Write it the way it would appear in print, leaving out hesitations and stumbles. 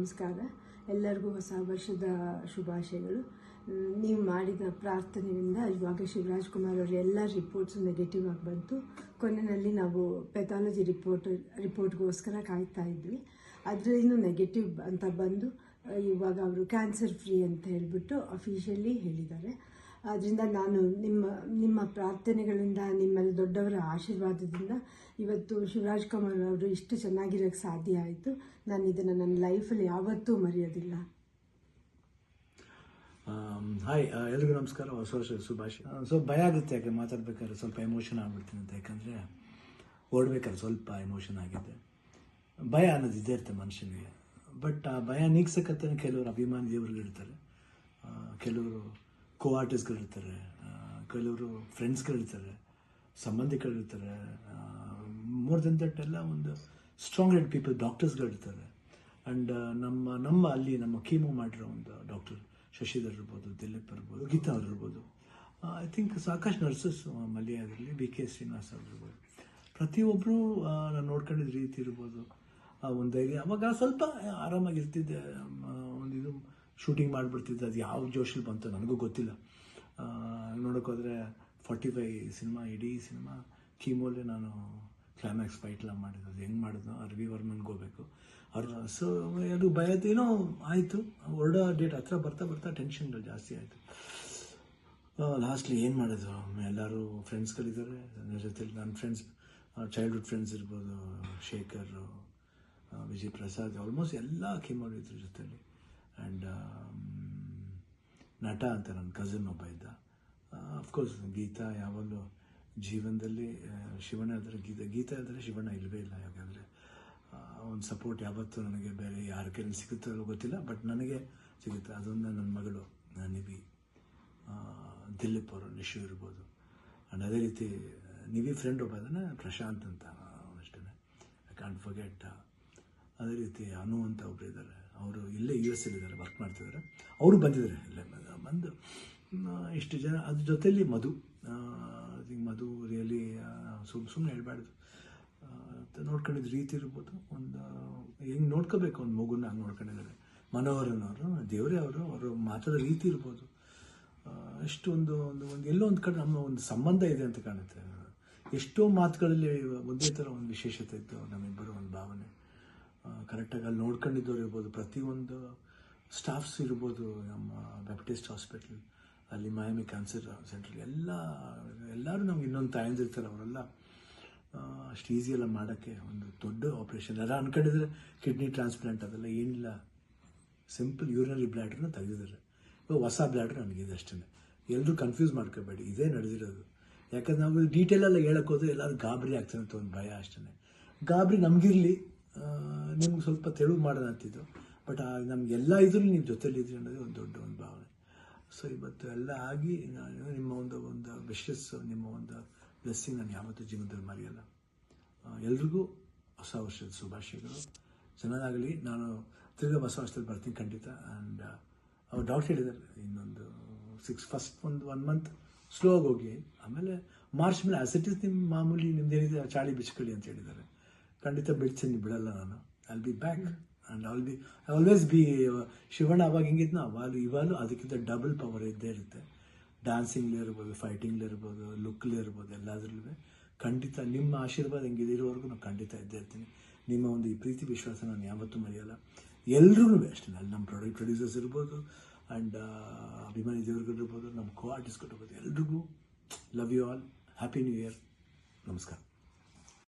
ನಮಸ್ಕಾರ. ಎಲ್ಲರಿಗೂ ಹೊಸ ವರ್ಷದ ಶುಭಾಶಯಗಳು. ನೀವು ಮಾಡಿದ ಪ್ರಾರ್ಥನೆಯಿಂದ ಇವಾಗ ಶಿವರಾಜ್ ಕುಮಾರ್ ಅವರ ಎಲ್ಲ ರಿಪೋರ್ಟ್ಸು ನೆಗೆಟಿವ್ ಆಗಿ ಬಂತು. ಕೊನೆಯಲ್ಲಿ ನಾವು ಪೆಥಾಲಜಿ ರಿಪೋರ್ಟ್ಗೋಸ್ಕರ ಕಾಯ್ತಾ ಇದ್ವಿ. ಅದರಲ್ಲೂ ನೆಗೆಟಿವ್ ಅಂತ ಬಂದು ಇವಾಗ ಅವರು ಕ್ಯಾನ್ಸರ್ ಫ್ರೀ ಅಂತ ಹೇಳಿಬಿಟ್ಟು ಅಫಿಷಿಯಲಿ ಹೇಳಿದ್ದಾರೆ. ಆದ್ದರಿಂದ ನಾನು ನಿಮ್ಮ ಪ್ರಾರ್ಥನೆಗಳಿಂದ, ನಿಮ್ಮಲ್ಲಿ ದೊಡ್ಡವರ ಆಶೀರ್ವಾದದಿಂದ ಇವತ್ತು ಶಿವರಾಜ್ ಕುಮಾರ್ ಅವರು ಇಷ್ಟು ಚೆನ್ನಾಗಿರೋಕ್ಕೆ ಸಾಧ್ಯ ಆಯಿತು. ನಾನು ಇದನ್ನು ನನ್ನ ಲೈಫಲ್ಲಿ ಯಾವತ್ತೂ ಮರೆಯೋದಿಲ್ಲ. ಹಾಯ್, ಎಲ್ರಿಗೂ ನಮಸ್ಕಾರ, ಹೊಸ ವರ್ಷದ ಶುಭಾಶಯ. ಭಯ ಆಗುತ್ತೆ, ಯಾಕೆ ಮಾತಾಡ್ಬೇಕಾದ್ರೆ ಸ್ವಲ್ಪ ಎಮೋಷನ್ ಆಗ್ಬಿಡ್ತೀನಿ ಅಂತ. ಯಾಕಂದರೆ ಓಡ್ಬೇಕಾದ್ರೆ ಸ್ವಲ್ಪ ಎಮೋಷನ್ ಆಗಿದೆ. ಭಯ ಅನ್ನೋದು ಇದ್ದೇ ಇರುತ್ತೆ ಮನುಷ್ಯನಿಗೆ. ಬಟ್ ಆ ಭಯ ನೀಗ್ಸಕ್ಕಂತ ಕೆಲವರು ಅಭಿಮಾನಿ ದೇವರುಗಳಿರ್ತಾರೆ, ಕೆಲವರು ಆರ್ಟಿಸ್ಟ್ಗಳಿರ್ತಾರೆ, ಕೆಲವರು ಫ್ರೆಂಡ್ಸ್ಗಳಿರ್ತಾರೆ, ಸಂಬಂಧಿಕರಿರ್ತಾರೆ. ಮೋರ್ ದೆನ್ ದಟ್ ಎಲ್ಲ ಒಂದು ಸ್ಟ್ರಾಂಗ್ ಹೆಡ್ ಪೀಪಲ್, ಡಾಕ್ಟರ್ಸ್ಗಳಿರ್ತಾರೆ. ಆ್ಯಂಡ್ ನಮ್ಮ ಅಲ್ಲಿ ನಮ್ಮ ಕೀಮೋ ಮಾಡಿರೋ ಒಂದು ಡಾಕ್ಟರ್ ಶಶಿಧರ್ ಇರ್ಬೋದು, ದಿಲೀಪ್ ಇರ್ಬೋದು, ಗೀತಾ ಅವ್ರು ಇರ್ಬೋದು, ಐ ಥಿಂಕ್ ಸಾಕಷ್ಟು ನರ್ಸಸ್, ಮಲ್ಯ ಆಗಿರಲಿ, ಬಿ ಕೆ ಶ್ರೀನಿವಾಸ್ ಅವ್ರು ಇರ್ಬೋದು, ಪ್ರತಿಯೊಬ್ಬರು ನಾನು ನೋಡ್ಕೊಂಡಿದ್ದ ರೀತಿ ಇರ್ಬೋದು, ಒಂದು ಧೈರ್ಯ. ಅವಾಗ ಸ್ವಲ್ಪ ಆರಾಮಾಗಿರ್ತಿದ್ದೆ, ಒಂದು ಇದು ಶೂಟಿಂಗ್ ಮಾಡಿಬಿಡ್ತಿದ್ದೆ. ಅದು ಯಾವ ಜೋಶಲ್ಲಿ ಬಂತು ನನಗೂ ಗೊತ್ತಿಲ್ಲ. ನೋಡೋಕ್ಕೋದ್ರೆ 45 ಸಿನಿಮಾ, ಇಡೀ ಸಿನಿಮಾ ಕೀಮೋಲ್ಲೇ ನಾನು ಕ್ಲೈಮ್ಯಾಕ್ಸ್ ಫೈಟ್ಲ ಮಾಡಿದ್ದು. ಅದು ಹೆಂಗೆ ಮಾಡಿದ್ನೋ ರವಿ ವರ್ಮನ್ಗೆ ಹೋಗ್ಬೇಕು ಅವ್ರು. ಸೊ ಅದು ಭಯದೇನೋ ಆಯಿತು. ಹೊರಡೋ ಡೇಟ್ ಹತ್ರ ಬರ್ತಾ ಟೆನ್ಷನ್ಗಳು ಜಾಸ್ತಿ ಆಯಿತು. ಲಾಸ್ಟ್ಲಿ ಏನು ಮಾಡೋದು, ಎಲ್ಲರೂ ಫ್ರೆಂಡ್ಸ್ಗಳಿದ್ದಾರೆ ನನ್ನ ಜೊತೆಲಿ. ನನ್ನ ಫ್ರೆಂಡ್ಸ್, ಚೈಲ್ಡ್ಹುಡ್ ಫ್ರೆಂಡ್ಸ್ ಇರ್ಬೋದು, ಶೇಖರ್, ವಿಜಯ್ ಪ್ರಸಾದ್, ಆಲ್ಮೋಸ್ಟ್ ಎಲ್ಲ ಕೀಮೋಲಿದ್ರ ಜೊತೆಲಿ. ಆ್ಯಂಡ್ ನಟ ಅಂತ ನನ್ನ ಕಸಿನ್ ಒಬ್ಬ ಇದ್ದ. ಅಫ್ಕೋರ್ಸ್ ಗೀತಾ ಯಾವಾಗಲೂ ಜೀವನದಲ್ಲಿ ಶಿವಣ್ಣ ಇದ್ದರೆ ಗೀತಾ ಇದ್ದರೆ ಶಿವಣ್ಣ ಇಲ್ಲವೇ ಇಲ್ಲ. ಯಾಕಂದರೆ ಒಂದು ಸಪೋರ್ಟ್ ಯಾವತ್ತೂ ನನಗೆ ಬೇರೆ ಯಾರ ಕೈಯಲ್ಲಿ ಸಿಗುತ್ತೋ ಗೊತ್ತಿಲ್ಲ, ಬಟ್ ನನಗೆ ಸಿಗುತ್ತೆ. ಅದೊಂದು ನನ್ನ ಮಗಳು ನಿವಿ, ದಿಲೀಪ್ ಅವರು, ನಿಶು ಇರ್ಬೋದು. ಆ್ಯಂಡ್ ಅದೇ ರೀತಿ ನಿವಿ ಫ್ರೆಂಡ್ ಒಬ್ಬ ಇದ್ದಾನೆ, ಪ್ರಶಾಂತ್ ಅಂತ, ಅಷ್ಟೇ, ಐ ಕಾಂಟ್ ಫರ್ಗೆಟ್. ಅದೇ ರೀತಿ ಅನು ಅಂತ ಒಬ್ಬರು ಇದ್ದಾರೆ, ಅವರು ಇಲ್ಲೇ US ಅಲ್ಲಿದ್ದಾರೆ, ವರ್ಕ್ ಮಾಡ್ತಿದ್ದಾರೆ. ಅವರು ಬಂದಿದ್ದಾರೆ, ಇಲ್ಲೇ ಬಂದು ಇಷ್ಟು ಜನ. ಅದ್ರ ಜೊತೆಯಲ್ಲಿ ಮಧು ರಿಯಲಿ ಸುಮ್ಮನೆ ಹೇಳ್ಬಾರ್ದು, ನೋಡ್ಕೊಂಡಿದ್ದ ರೀತಿ ಇರ್ಬೋದು, ಒಂದು ಹೆಂಗೆ ನೋಡ್ಕೋಬೇಕು ಒಂದು ಮಗುನ ಹಂಗೆ ನೋಡ್ಕೊಂಡಿದ್ದಾರೆ. ಮನೋಹರನವರು, ದೇವರೇ ಅವರು ಮಾತಾಡೋ ರೀತಿ ಇರ್ಬೋದು, ಎಷ್ಟು ಒಂದು ಎಲ್ಲೋ ಒಂದು ಕಡೆ ನಮ್ಮ ಒಂದು ಸಂಬಂಧ ಇದೆ ಅಂತ ಕಾಣುತ್ತೆ. ಎಷ್ಟೋ ಮಾತುಗಳಲ್ಲಿ ಒಂದೇ ಥರ ಒಂದು ವಿಶೇಷತೆ ಇತ್ತು ನಮ್ಮಿಬ್ಬರು, ಒಂದು ಭಾವನೆ. ಕರೆಕ್ಟಾಗಿ ಅಲ್ಲಿ ನೋಡ್ಕೊಂಡಿದ್ದವ್ರು ಇರ್ಬೋದು, ಪ್ರತಿಯೊಂದು ಸ್ಟಾಫ್ಸ್ ಇರ್ಬೋದು, ನಮ್ಮ ಬ್ಯಾಪ್ಟಿಸ್ಟ್ ಹಾಸ್ಪಿಟ್ಲ್ ಅಲ್ಲಿ, ಮಯಾಮಿ ಕ್ಯಾನ್ಸರ್ ಸೆಂಟ್ರಲ್ಲಿ ಎಲ್ಲರೂ ನಮ್ಗೆ ಇನ್ನೊಂದು ತಾಯಂದಿರ್ತಾರೆ. ಅವರೆಲ್ಲ ಅಷ್ಟು ಈಸಿಯೆಲ್ಲ ಮಾಡೋಕ್ಕೆ ಒಂದು ದೊಡ್ಡ ಆಪ್ರೇಷನ್. ಎಲ್ಲ ಅನ್ಕೊಂಡಿದ್ರೆ ಕಿಡ್ನಿ ಟ್ರಾನ್ಸ್ಪ್ಲಾಂಟ್ ಅದೆಲ್ಲ ಏನಿಲ್ಲ, ಸಿಂಪಲ್ ಯೂರಿನರಿ ಬ್ಲ್ಯಾಡ್ರನ್ನ ತೆಗೆದಿದ್ದಾರೆ. ಇವಾಗ ಹೊಸ ಬ್ಲ್ಯಾಡ್ರ್ ನನಗಿದೆ, ಅಷ್ಟೇ. ಎಲ್ಲರೂ ಕನ್ಫ್ಯೂಸ್ ಮಾಡ್ಕೋಬೇಡಿ, ಇದೇ ನಡೆದಿರೋದು. ಯಾಕಂದ್ರೆ ನಾವು ಡೀಟೇಲೆಲ್ಲ ಹೇಳೋಕ್ಕೋದ್ರೆ ಎಲ್ಲರೂ ಗಾಬರಿ ಆಗ್ತಾನೆ ಅಂತ ಒಂದು ಭಯ, ಅಷ್ಟೇ. ಗಾಬರಿ ನಮಗಿರಲಿ, ನಿಮ್ಗೆ ಸ್ವಲ್ಪ ತೆಳುವು ಮಾಡೋಣ ಅಂತಿದ್ದು. ಬಟ್ ನಮಗೆಲ್ಲ ಇದ್ರೂ ನೀವು ಜೊತೆಲಿದ್ರಿ ಅನ್ನೋದೇ ಒಂದು ದೊಡ್ಡ ಒಂದು ಭಾವನೆ. ಸೊ ಇವತ್ತು ಎಲ್ಲ ಆಗಿ ನಿಮ್ಮ ಒಂದು ವಿಶಸ್, ನಿಮ್ಮ ಒಂದು ಬ್ಲೆಸ್ಸಿಂಗ್ ನಾನು ಯಾವತ್ತೂ ಜೀವನದಲ್ಲಿ ಮರೆಯಲ್ಲ. ಎಲ್ರಿಗೂ ಹೊಸ ವರ್ಷದ ಶುಭಾಶಯಗಳು. ಚೆನ್ನಾಗಲಿ. ನಾನು ತಿರ್ಗಾ ಹೊಸ ವರ್ಷದಲ್ಲಿ ಬರ್ತೀನಿ ಖಂಡಿತ. ಆ್ಯಂಡ್ ಅವ್ರು ಡಾಕ್ಟರ್ ಹೇಳಿದ್ದಾರೆ, ಇನ್ನೊಂದು ಫಸ್ಟ್ ಒಂದು 1 ಮಂತ್ ಸ್ಲೋ ಆಗಿ ಹೋಗಿ, ಆಮೇಲೆ ಮಾರ್ಚ್ ಮೇಲೆ ಆಸಿಟಿಸ್ ನಿಮ್ಮ ಮಾಮೂಲಿ ನಿಮ್ದೇನಿದೆ ಚಾಳಿ ಬಿಚ್ಕೊಳ್ಳಿ ಅಂತ ಹೇಳಿದ್ದಾರೆ. ಖಂಡಿತ ಬಿಡ್ತೀನಿ, ಬಿಡಲ್ಲ ನಾನು. I'll be back and always B Shivanna. ಅವಾಗ ಹೆಂಗಿದ್ನೋ ಇವಾಗಲೂ ಅದಕ್ಕಿಂತ ಡಬಲ್ ಪವರ್ ಇದ್ದೇ ಇರುತ್ತೆ. ಡ್ಯಾನ್ಸಿಂಗ್ಲೇ ಇರ್ಬೋದು, ಫೈಟಿಂಗ್ಲೇ ಇರ್ಬೋದು, ಲುಕ್ಲೇ ಇರ್ಬೋದು, ಎಲ್ಲದರಲ್ಲೂ ಖಂಡಿತ ನಿಮ್ಮ ಆಶೀರ್ವಾದ ಹೆಂಗಿದೆ ಇರೋವರೆಗೂ ನಾನು ಖಂಡಿತ ಇದ್ದೇ ಇರ್ತೀನಿ. ನಿಮ್ಮ ಒಂದು ಈ ಪ್ರೀತಿ ವಿಶ್ವಾಸ ನಾನು ಯಾವತ್ತೂ ಮರೆಯಲ್ಲ. ಎಲ್ರಿಗೂ ಅಷ್ಟೇ, ಅಲ್ಲಿ ನಮ್ಮ ಪ್ರೊಡ್ಯೂಸರ್ಸ್ ಇರ್ಬೋದು, ಆ್ಯಂಡ್ ಅಭಿಮಾನಿ ದೇವರುಗಳಿರ್ಬೋದು, ನಮ್ಮ ಆರ್ಟಿಸ್ಟ್ಗಳಿರ್ಬೋದು, ಎಲ್ರಿಗೂ love you all. Happy new year. ನಮಸ್ಕಾರ.